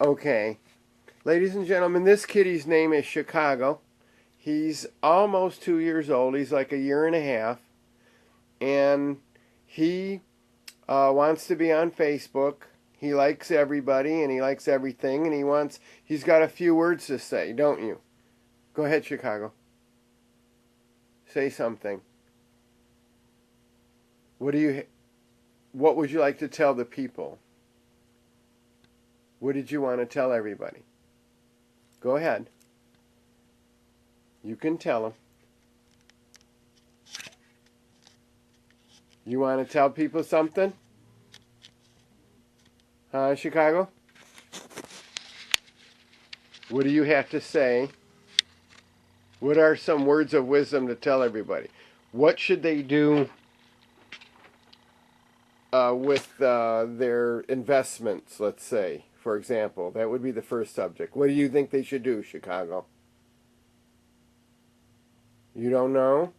Okay. Ladies and gentlemen, this kitty's name is Chicago. He's almost 2 years old. He's like a year and a half. And he wants to be on Facebook. He likes everybody and he likes everything. And he's got a few words to say, don't you? Go ahead, Chicago. Say something. What would you like to tell the people? What did you want to tell everybody? Go ahead. You can tell them. You want to tell people something? Huh, Chicago? What do you have to say? What are some words of wisdom to tell everybody? What should they do with their investments, let's say, for example? That would be the first subject. What do you think they should do, Chicago? You don't know?